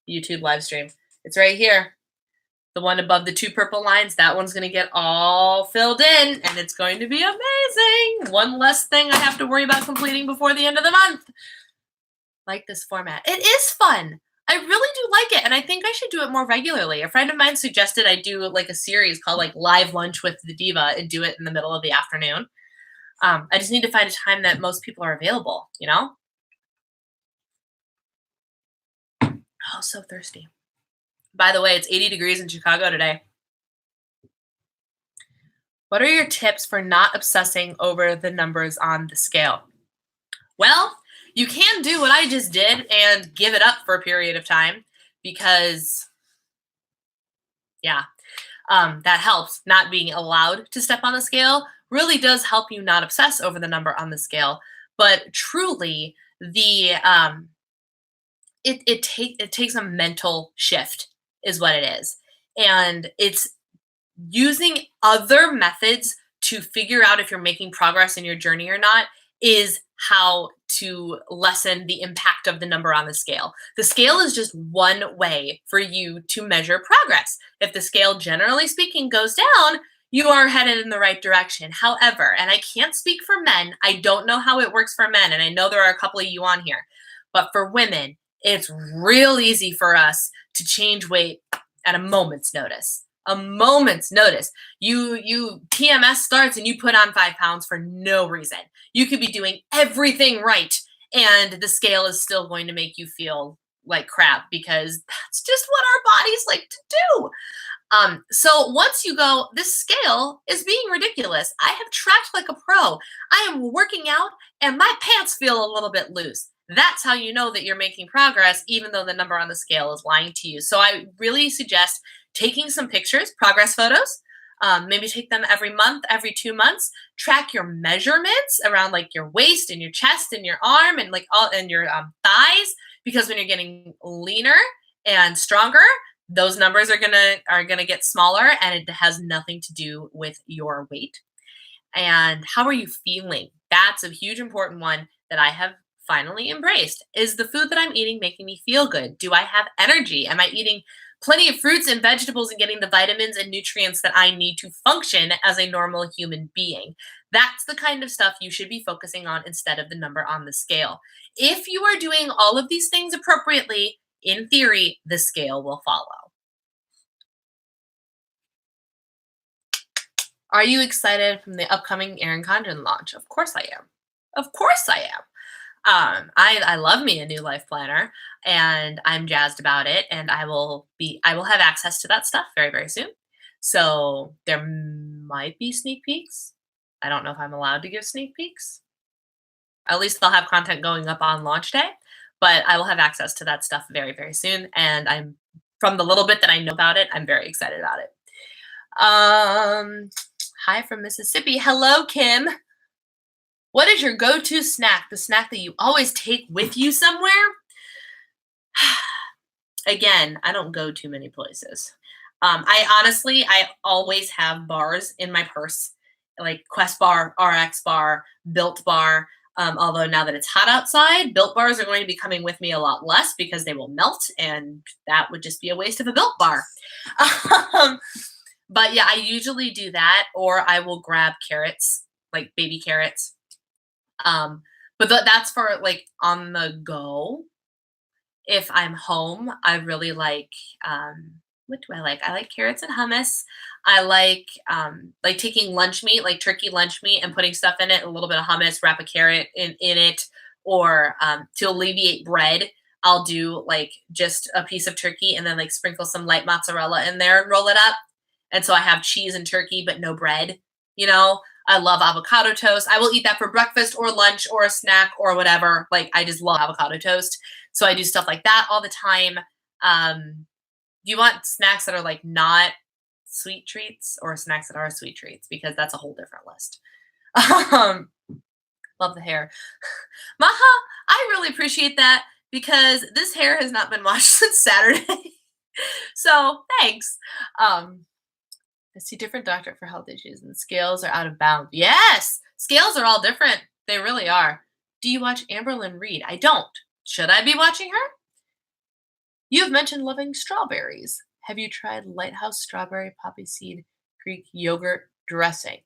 YouTube live stream? It's right here. The one above the 2 purple lines, that one's going to get all filled in, and it's going to be amazing. One less thing I have to worry about completing before the end of the month. Like this format. It is fun. I really do like it, and I think I should do it more regularly. A friend of mine suggested I do like a series called like Live Lunch with the Diva and do it in the middle of the afternoon. I just need to find a time that most people are available, Oh, so thirsty. By the way, it's 80 degrees in Chicago today. What are your tips for not obsessing over the numbers on the scale? Well, you can do what I just did and give it up for a period of time because, that helps. Not being allowed to step on the scale really does help you not obsess over the number on the scale. But truly, it takes a mental shift is what it is. And it's using other methods to figure out if you're making progress in your journey or not is how to lessen the impact of the number on the scale. The scale is just one way for you to measure progress. If the scale, generally speaking, goes down, you are headed in the right direction. However, and I can't speak for men, I don't know how it works for men, and I know there are a couple of you on here, but for women, it's real easy for us to change weight at a moment's notice. A moment's notice. You PMS starts and you put on 5 pounds for no reason. You could be doing everything right, and the scale is still going to make you feel like crap because that's just what our bodies like to do. So once you go, this scale is being ridiculous. I have tracked like a pro. I am working out and my pants feel a little bit loose. That's how you know that you're making progress, even though the number on the scale is lying to you. So I really suggest taking some pictures, progress photos. Maybe take them every month, every 2 months. Track your measurements around like your waist and your chest and your arm and like all and your thighs, because when you're getting leaner and stronger, those numbers are gonna get smaller, and it has nothing to do with your weight. And how are you feeling? That's a huge important one that I have finally embraced. Is the food that I'm eating making me feel good? Do I have energy? Am I eating plenty of fruits and vegetables and getting the vitamins and nutrients that I need to function as a normal human being? That's the kind of stuff you should be focusing on instead of the number on the scale. If you are doing all of these things appropriately, in theory, the scale will follow. Are you excited from the upcoming Erin Condren launch? Of course I am. Of course I am. I love me a new life planner, and I'm jazzed about it, and I will have access to that stuff very, very soon. So there might be sneak peeks. I don't know if I'm allowed to give sneak peeks. At least I'll have content going up on launch day, but I will have access to that stuff very, very soon. And I'm from the little bit that I know about it, I'm very excited about it. Hi from Mississippi. Hello, Kim. What is your go-to snack? The snack that you always take with you somewhere? Again, I don't go too many places. I always have bars in my purse, like Quest bar, RX bar, Built bar. Although now that it's hot outside, Built bars are going to be coming with me a lot less because they will melt, and that would just be a waste of a Built bar. But yeah, I usually do that, or I will grab carrots, like baby carrots. But that's for like on the go. If I'm home, I really like, what do I like? I like carrots and hummus. I like taking lunch meat, like turkey lunch meat, and putting stuff in it, a little bit of hummus, wrap a carrot in it, or to alleviate bread, I'll do like just a piece of turkey and then like sprinkle some light mozzarella in there and roll it up. And so I have cheese and turkey, but no bread. You know, I love avocado toast. I will eat that for breakfast or lunch or a snack or whatever. Like, I just love avocado toast. So I do stuff like that all the time. Do you want snacks that are like not sweet treats, or snacks that are sweet treats? Because that's a whole different list. Love the hair. Maha, I really appreciate that because this hair has not been washed since Saturday. So thanks. I see different doctor for health issues, and scales are out of bounds. Yes, scales are all different. They really are. Do you watch Amberlynn Reed? I don't. Should I be watching her? You have mentioned loving strawberries. Have you tried Lighthouse Strawberry Poppy Seed Greek Yogurt Dressing?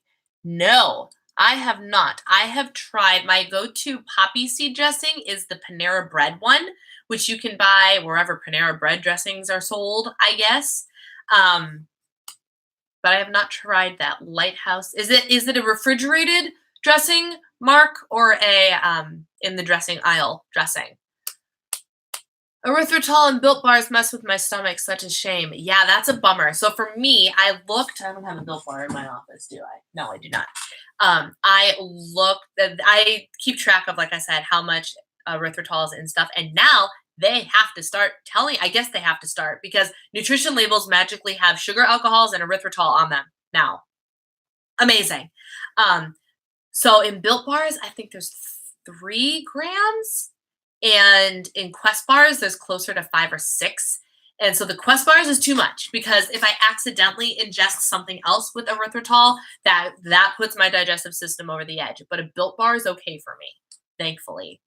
No, I have not. I have tried, my go-to poppy seed dressing is the Panera Bread one, which you can buy wherever Panera Bread dressings are sold, I guess. But I have not tried that Lighthouse. Is it a refrigerated dressing, Mark, or a in the dressing aisle dressing? Erythritol and Built bars mess with my stomach. Such a shame. Yeah, that's a bummer. So for me, I don't have a Built bar in my office, do I? No, I do not. I keep track of, like I said, how much erythritol is in stuff. And now they have to start telling, I guess they have to start, because nutrition labels magically have sugar, alcohols, and erythritol on them now. Amazing. So in Built bars, I think there's 3 grams. And in Quest bars, there's closer to 5 or 6. And so the Quest bars is too much because if I accidentally ingest something else with erythritol, that puts my digestive system over the edge. But a Built bar is okay for me, thankfully.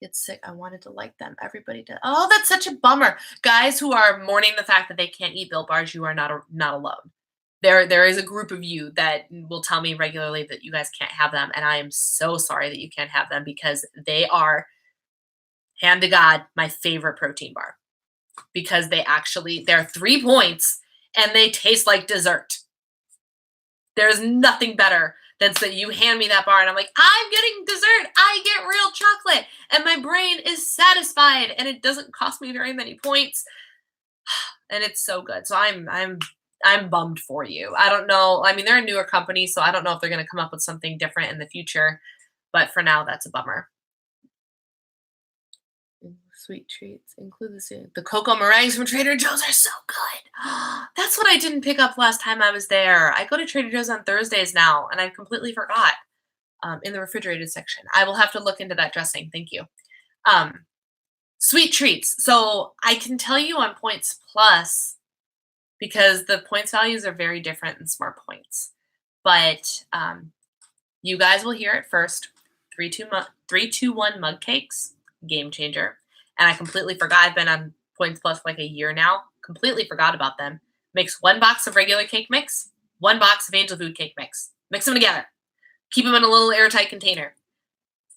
Get sick. I wanted to like them. Everybody does. Oh, that's such a bummer. Guys who are mourning the fact that they can't eat Built bars, you are not alone. There is a group of you that will tell me regularly that you guys can't have them, and I am so sorry that you can't have them because they are, hand to God, my favorite protein bar because they're 3 points and they taste like dessert. There's nothing better than so you hand me that bar and I'm like, I'm getting dessert. I get real chocolate and my brain is satisfied and it doesn't cost me very many points. And it's so good. So I'm bummed for you. I don't know. I mean, they're a newer company, so I don't know if they're going to come up with something different in the future. But for now, that's a bummer. Sweet treats include the cocoa meringues from Trader Joe's are so good. That's what I didn't pick up last time I was there. I go to Trader Joe's on Thursdays now, and I completely forgot in the refrigerated section. I will have to look into that dressing. Thank you. Sweet treats. So I can tell you on Points Plus because the points values are very different in Smart Points. But you guys will hear it first. 3-2-1 mug cakes, game changer. And I completely forgot. I've been on Points Plus for like a year now. Completely forgot about them. Mix 1 box of regular cake mix, 1 box of Angel Food cake mix. Mix them together. Keep them in a little airtight container.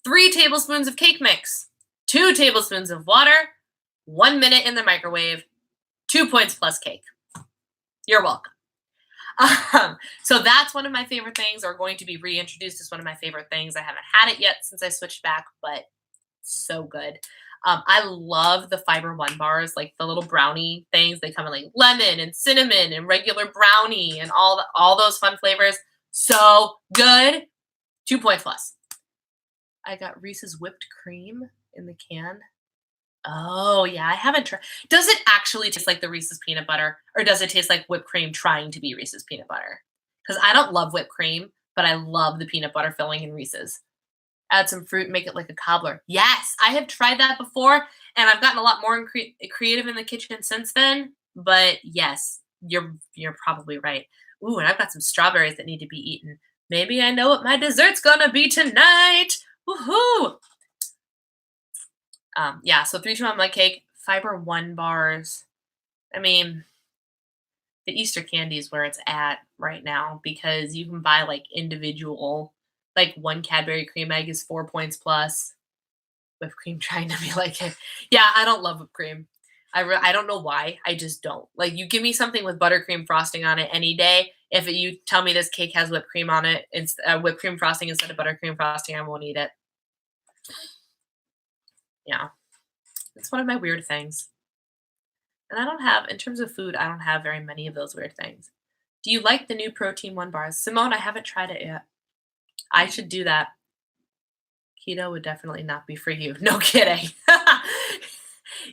3 tablespoons of cake mix, 2 tablespoons of water, 1 minute in the microwave, 2 Points Plus cake. You're welcome. So that's one of my favorite things, or going to be reintroduced as one of my favorite things. I haven't had it yet since I switched back, but so good. I love the Fiber One bars, like the little brownie things. They come in like lemon and cinnamon and regular brownie and all those fun flavors. So good. 2 Points Plus. I got Reese's whipped cream in the can. Oh, yeah, I haven't tried. Does it actually taste like the Reese's peanut butter, or does it taste like whipped cream trying to be Reese's peanut butter? Because I don't love whipped cream, but I love the peanut butter filling in Reese's. Add some fruit, make it like a cobbler. Yes, I have tried that before, and I've gotten a lot more creative in the kitchen since then. But yes, you're probably right. Ooh, and I've got some strawberries that need to be eaten. Maybe I know what my dessert's gonna be tonight. Woohoo! Yeah, so 3-2-1 mug cake, Fiber One bars. I mean, the Easter candy is where it's at right now because you can buy like individual, like 1 Cadbury cream egg is 4 Points Plus. Whipped cream trying to be like it. Yeah, I don't love whipped cream. I don't know why. I just don't. Like, you give me something with buttercream frosting on it any day. If you tell me this cake has whipped cream on it, it's whipped cream frosting instead of buttercream frosting, I won't eat it. Yeah. It's one of my weird things. And I don't have, in terms of food, I don't have very many of those weird things. Do you like the new Protein One bars? Simone, I haven't tried it yet. I should do that. Keto would definitely not be for you. No kidding.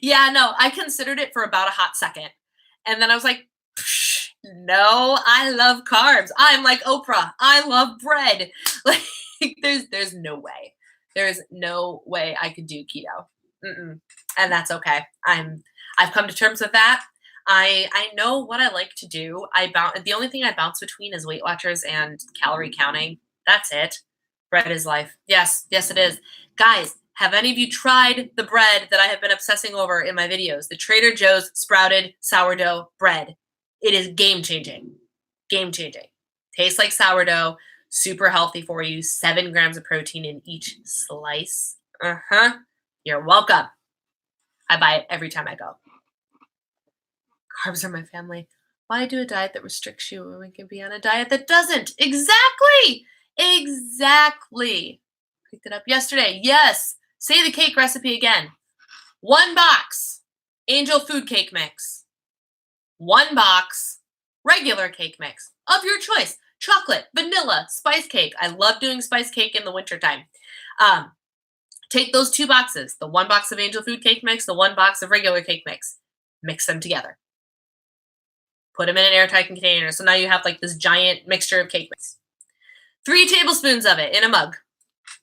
Yeah, no, I considered it for about a hot second. And then I was like, no, I love carbs. I'm like Oprah. I love bread. Like, there's no way. There's no way I could do keto. Mm-mm. And that's okay. I've come to terms with that. I know what I like to do. The only thing I bounce between is Weight Watchers and calorie counting. That's it. Bread is life. Yes, it is. Guys, have any of you tried the bread that I have been obsessing over in my videos? The Trader Joe's sprouted sourdough bread. It is game changing. Game changing. Tastes like sourdough. Super healthy for you. 7 grams of protein in each slice. You're welcome. I buy it every time I go. Carbs are my family. Why do a diet that restricts you when we can be on a diet that doesn't? Exactly. Picked it up yesterday. Yes. Say the cake recipe again. 1 box Angel Food cake mix. 1 box regular cake mix of your choice. Chocolate, vanilla, spice cake. I love doing spice cake in the wintertime. Take those 2 boxes, the 1 box of Angel Food cake mix, the 1 box of regular cake mix. Mix them together. Put them in an airtight container. So now you have like this giant mixture of cake mix. 3 tablespoons of it in a mug.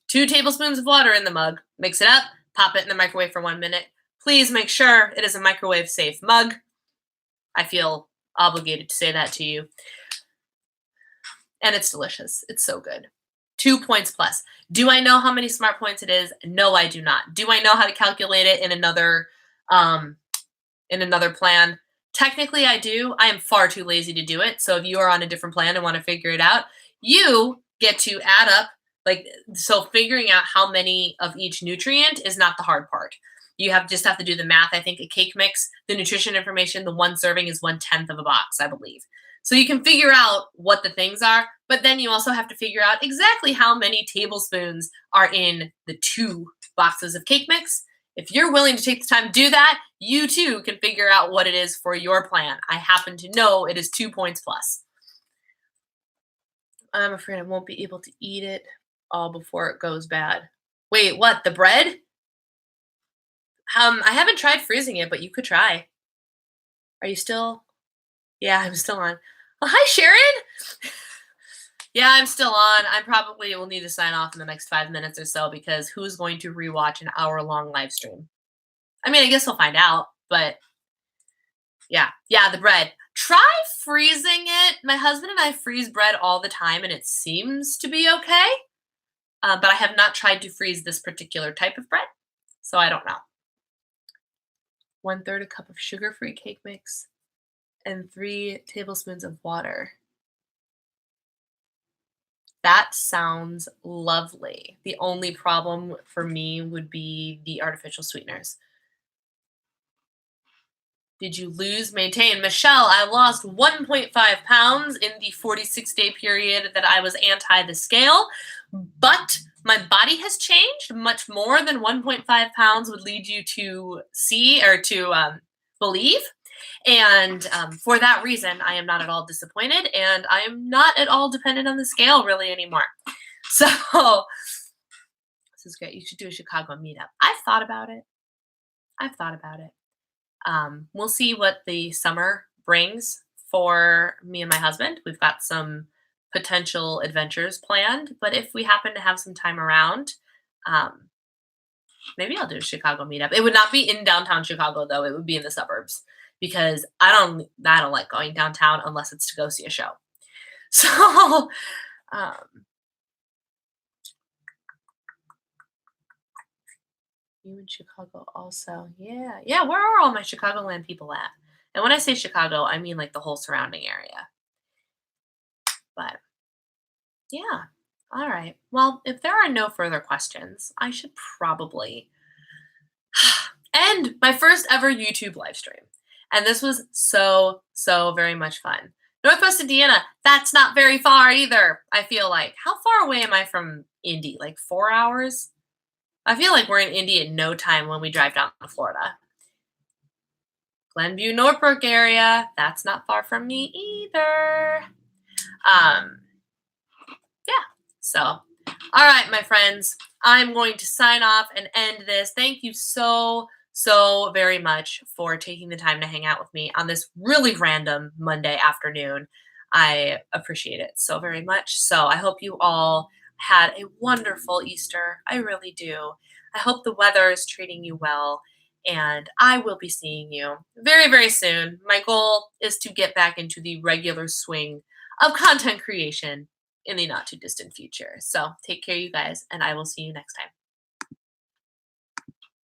2 tablespoons of water in the mug. Mix it up. Pop it in the microwave for 1 minute. Please make sure it is a microwave safe mug. I feel obligated to say that to you. And it's delicious. It's so good. 2 points plus. Do I know how many smart points it is? No, I do not. Do I know how to calculate it um, in another plan? Technically, I do. I am far too lazy to do it. So if you are on a different plan and want to figure it out, you get to add up. So figuring out how many of each nutrient is not the hard part. You just have to do the math. I think a cake mix, the nutrition information, the one serving is 1/10 of a box, I believe. So you can figure out what the things are, but then you also have to figure out exactly how many tablespoons are in the 2 boxes of cake mix. If you're willing to take the time to do that, you too can figure out what it is for your plan. I happen to know it is 2 points plus. I'm afraid I won't be able to eat it all before it goes bad. Wait, what? The bread? I haven't tried freezing it, but you could try. Are you still? Yeah, I'm still on. Oh, hi, Sharon. Yeah, I'm still on. I probably will need to sign off in the next 5 minutes or so because who's going to rewatch an hour-long live stream? I mean, I guess we'll find out, but yeah, the bread. Try freezing it. My husband and I freeze bread all the time, and it seems to be okay. But I have not tried to freeze this particular type of bread, so I don't know. 1/3 a cup of sugar-free cake mix and 3 tablespoons of water. That sounds lovely. The only problem for me would be the artificial sweeteners. Did you lose, maintain? Michelle, I lost 1.5 pounds in the 46-day period that I was anti the scale, but my body has changed much more than 1.5 pounds would lead you to see or to believe. And for that reason, I am not at all disappointed, and I am not at all dependent on the scale really anymore. So this is great. You should do a Chicago meetup. I've thought about it. We'll see what the summer brings for me and my husband. We've got some potential adventures planned, but if we happen to have some time around, maybe I'll do a Chicago meetup. It would not be in downtown Chicago, though. It would be in the suburbs because I don't like going downtown unless it's to go see a show. So, you in Chicago also. Yeah. Where are all my Chicagoland people at? And when I say Chicago, I mean like the whole surrounding area. But yeah. All right. Well, if there are no further questions, I should probably end my first ever YouTube live stream. And this was so very much fun. Northwest Indiana, that's not very far either, I feel like. How far away am I from Indy? Like 4 hours? I feel like we're in Indy in no time when we drive down to Florida. Glenview, Northbrook area, that's not far from me either. Yeah, so, all right, my friends, I'm going to sign off and end this. Thank you so very much for taking the time to hang out with me on this really random Monday afternoon. I appreciate it so very much. So I hope you all had a wonderful Easter. I really do. I hope the weather is treating you well, and I will be seeing you very, very soon. My goal is to get back into the regular swing of content creation in the not too distant future. So take care, you guys, and I will see you next time.